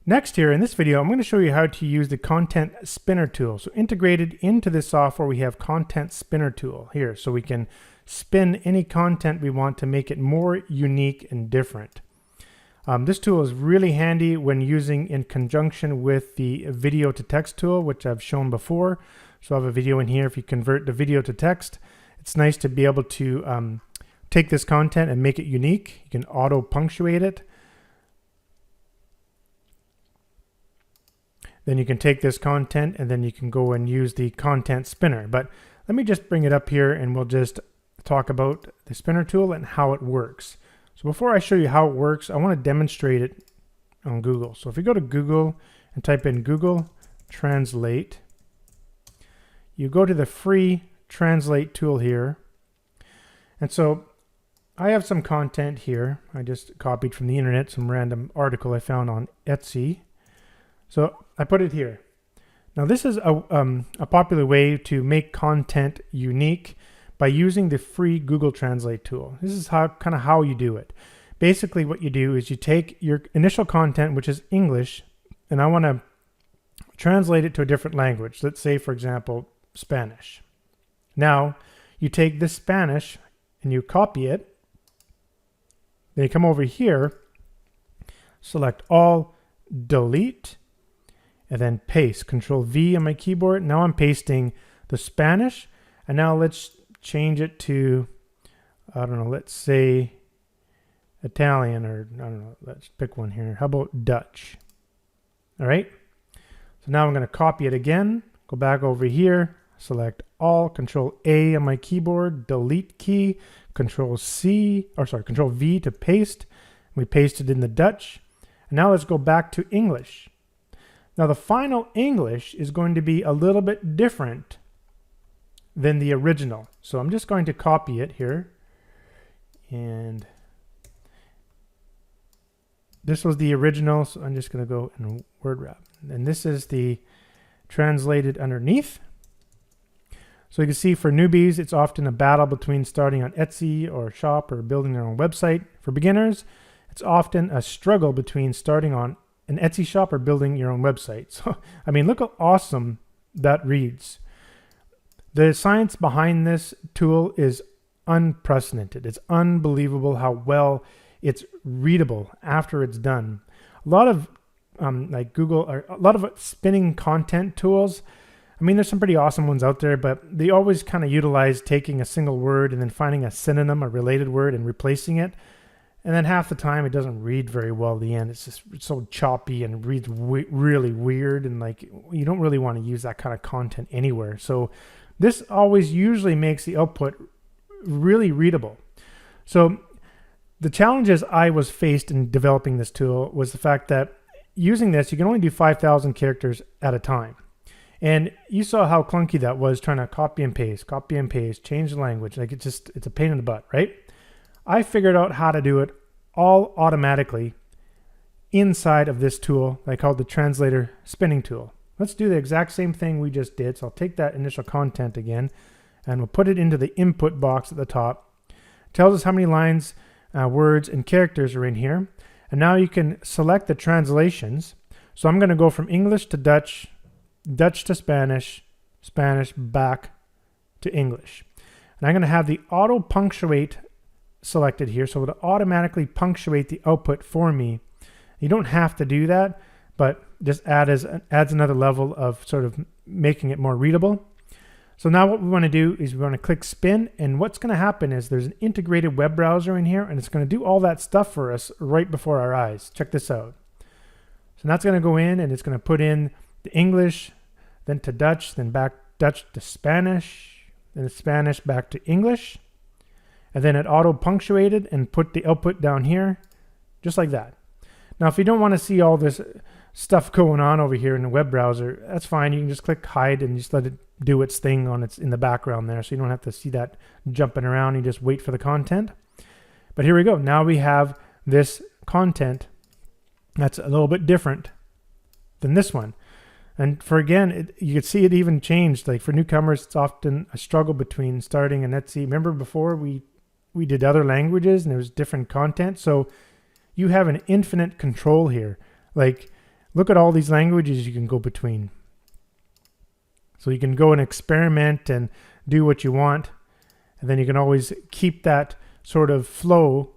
Next here in this video, I'm going to show you how to use the Content Spinner tool. So integrated into this software, we have Content Spinner tool here. So we can spin any content we want to make it more unique and different. This tool is really handy when using in conjunction with the video to text tool, which I've shown before. So I have a video in here. If you convert the video to text, it's nice to be able to take this content and make it unique. You can auto punctuate it. Then you can take this content and then you can go and use the content spinner. But let me just bring it up here and we'll just talk about the spinner tool and how it works. So before I show you how it works, I want to demonstrate it on Google. So if you go to Google and type in Google Translate, you go to the free translate tool here. And so I have some content here. I just copied from the internet, some random article I found on Etsy. So I put it here. Now this is a popular way to make content unique by using the free Google Translate tool. This is kind of how you do it. Basically what you do is you take your initial content, which is English, and I want to translate it to a different language. Let's say, for example, Spanish. Now you take this Spanish and you copy it. Then you come over here, select all, delete, and then paste. Control V on my keyboard. Now I'm pasting the Spanish, and now let's change it to, I don't know, let's say Italian, or I don't know, let's pick one here. How about Dutch? All right. So now I'm going to copy it again, go back over here, select all, Control A on my keyboard, delete key, Control V to paste. We pasted in the Dutch. And now let's go back to English. Now the final English is going to be a little bit different than the original. So I'm just going to copy it here. And this was the original, so I'm just going to go in word wrap. And this is the translated underneath. So you can see for newbies, it's often a battle between starting on Etsy or shop or building their own website. For beginners, it's often a struggle between starting on an Etsy shop or building your own website. So, I mean, look how awesome that reads. The science behind this tool is unprecedented. It's unbelievable how well it's readable after it's done. A lot of like Google, or a lot of spinning content tools, I mean, there's some pretty awesome ones out there, but they always kind of utilize taking a single word and then finding a synonym, a related word, and replacing it. And then half the time it doesn't read very well at the end. It's so choppy and reads really weird, and like you don't really want to use that kind of content anywhere. So this always usually makes the output really readable. So the challenges I was faced in developing this tool was the fact that using this, you can only do 5,000 characters at a time. And you saw how clunky that was, trying to copy and paste, change the language. Like it's a pain in the butt, right? I figured out how to do it all automatically inside of this tool I called the translator spinning tool. Let's do the exact same thing we just did. So I'll take that initial content again and we'll put it into the input box at the top. It tells us how many lines, words, and characters are in here. And now you can select the translations. So I'm going to go from English to Dutch, Dutch to Spanish, Spanish back to English. And I'm going to have the auto punctuate selected here, so it'll automatically punctuate the output for me. You don't have to do that, but just adds another level of sort of making it more readable. So now what we want to do is we want to click spin, and what's going to happen is there's an integrated web browser in here, and it's going to do all that stuff for us right before our eyes. Check this out. So that's going to go in, and it's going to put in the English, then to Dutch, then back Dutch to Spanish, then Spanish back to English. And then it auto punctuated and put the output down here, just like that. Now, if you don't want to see all this stuff going on over here in the web browser, that's fine. You can just click hide and just let it do its thing in the background there. So you don't have to see that jumping around. You just wait for the content. But here we go. Now we have this content that's a little bit different than this one. And for again, you can see it even changed. Like for newcomers, it's often a struggle between starting an Etsy. Remember before we did other languages and there was different content. So you have an infinite control here. Like look at all these languages you can go between. So you can go and experiment and do what you want, and then you can always keep that sort of flow,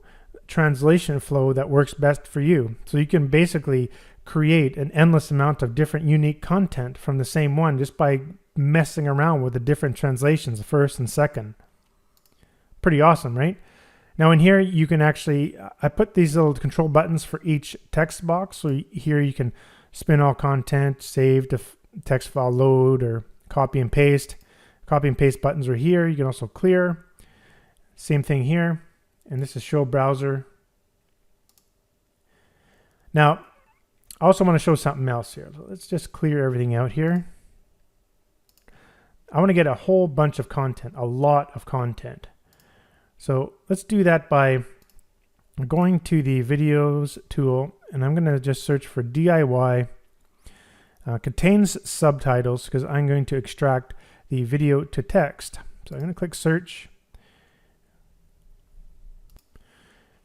translation flow that works best for you. So you can basically create an endless amount of different unique content from the same one just by messing around with the different translations, the first and second. Pretty awesome, right? Now in here you can actually, I put these little control buttons for each text box. So here you can spin all content, save to text file load, or copy and paste. Copy and paste buttons are here. You can also clear. Same thing here. And this is show browser. Now, I also want to show something else here. So let's just clear everything out here. I want to get a whole bunch of content, a lot of content. So let's do that by going to the videos tool, and I'm going to just search for DIY contains subtitles, because I'm going to extract the video to text. So I'm going to click search.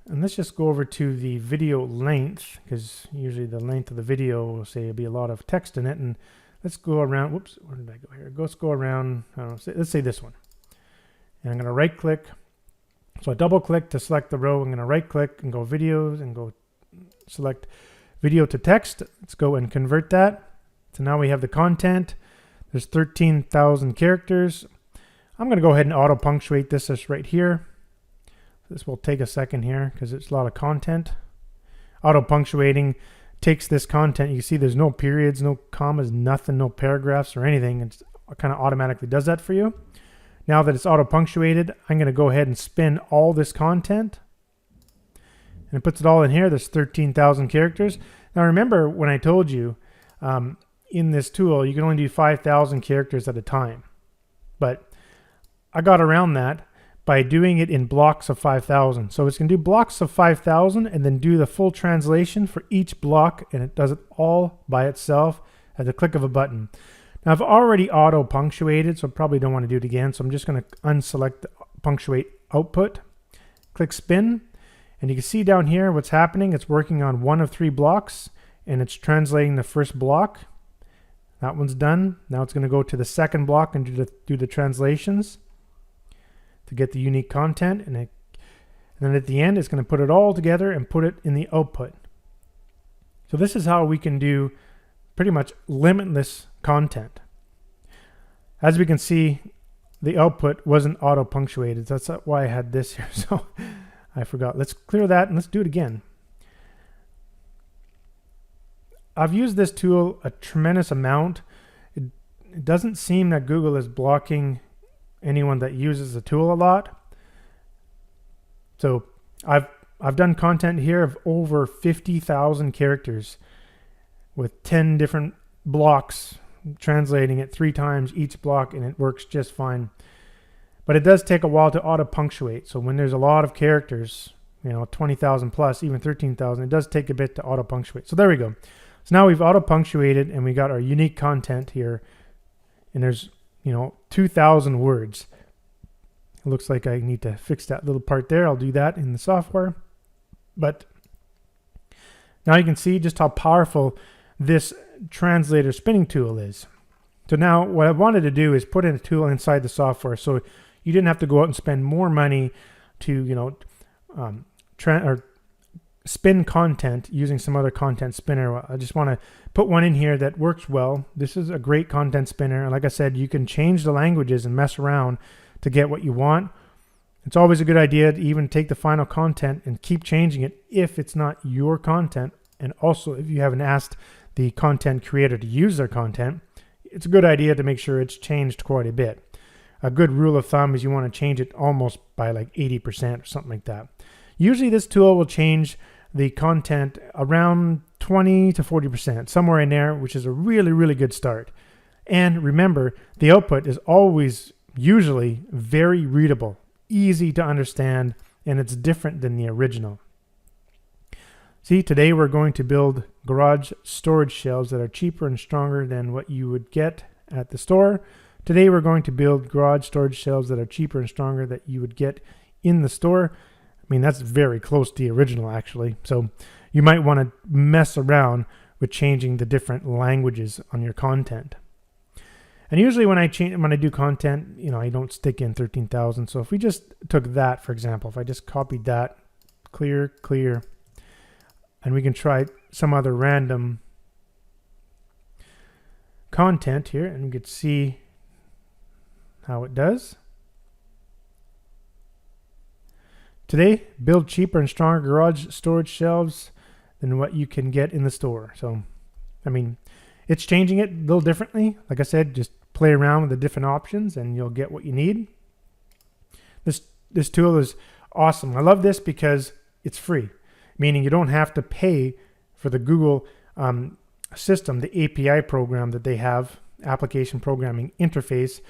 And let's just go over to the video length, because usually the length of the video will say there'll be a lot of text in it. And let's go around. Whoops, where did I go here? Let's go around. I don't know, let's say this one. And I'm going to right click. So I double click to select the row. I'm going to right click and go videos and go select video to text. Let's go and convert that. So now we have the content. There's 13,000 characters. I'm going to go ahead and auto punctuate this just right here. This will take a second here because it's a lot of content. Auto punctuating takes this content. You see there's no periods, no commas, nothing, no paragraphs or anything. It kind of automatically does that for you. Now that it's auto punctuated, I'm going to go ahead and spin all this content. And it puts it all in here. There's 13,000 characters. Now remember when I told you in this tool, you can only do 5,000 characters at a time. But I got around that by doing it in blocks of 5,000. So it's going to do blocks of 5,000 and then do the full translation for each block, and it does it all by itself at the click of a button. Now I've already auto punctuated, so I probably don't want to do it again. So I'm just going to unselect the punctuate output, click spin, and you can see down here what's happening. It's working on one of 3 blocks, and it's translating the first block. That one's done. Now it's going to go to the second block and do the translations to get the unique content, and then at the end it's going to put it all together and put it in the output. So this is how we can do pretty much limitless content. As we can see, the output wasn't auto punctuated. That's why I had this here. So I forgot. Let's clear that and let's do it again. I've used this tool a tremendous amount. It doesn't seem that Google is blocking anyone that uses the tool a lot. So I've done content here of over 50,000 characters with 10 different blocks, translating it 3 times each block, and it works just fine. But it does take a while to auto punctuate. So when there's a lot of characters, 20,000 plus, even 13,000, it does take a bit to auto punctuate. So there we go. So now we've auto punctuated and we got our unique content here, and there's 2,000 words. It looks like I need to fix that little part there. I'll do that in the software. But now you can see just how powerful this translator spinning tool is. So now what I wanted to do is put in a tool inside the software, so you didn't have to go out and spend more money to spin content using some other content spinner. I just want to put one in here that works well. This is a great content spinner, and like I said, you can change the languages and mess around to get what you want. It's always a good idea to even take the final content and keep changing it if it's not your content, and also if you haven't asked the content creator to use their content, it's a good idea to make sure it's changed quite a bit. A good rule of thumb is you want to change it almost by like 80% or something like that. Usually this tool will change the content around 20 to 40%, somewhere in there, which is a really, really good start. And remember, the output is always usually very readable, easy to understand, and it's different than the original. See, today we're going to build garage storage shelves that are cheaper and stronger than what you would get at the store. Today we're going to build garage storage shelves that are cheaper and stronger that you would get in the store. I mean, that's very close to the original, actually. So you might want to mess around with changing the different languages on your content. And usually when I do content, I don't stick in 13,000. So if we just took that, for example, if I just copied that, clear, and we can try some other random content here, and we could see how it does. Today, build cheaper and stronger garage storage shelves than what you can get in the store. So, I mean, it's changing it a little differently. Like I said, just play around with the different options and you'll get what you need. This tool is awesome. I love this because it's free, meaning you don't have to pay for the Google system, the API program that they have, application programming interface.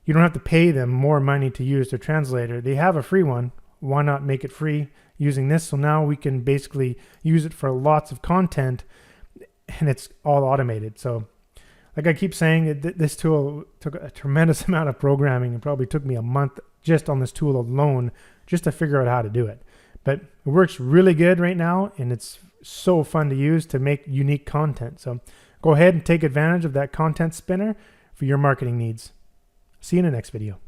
You don't have to pay them more money to use their translator. They have a free one. Why not make it free using this? So now we can basically use it for lots of content, and it's all automated. So like I keep saying, this tool took a tremendous amount of programming. It probably took me a month just on this tool alone just to figure out how to do it. But it works really good right now, and it's so fun to use to make unique content. So go ahead and take advantage of that content spinner for your marketing needs. See you in the next video.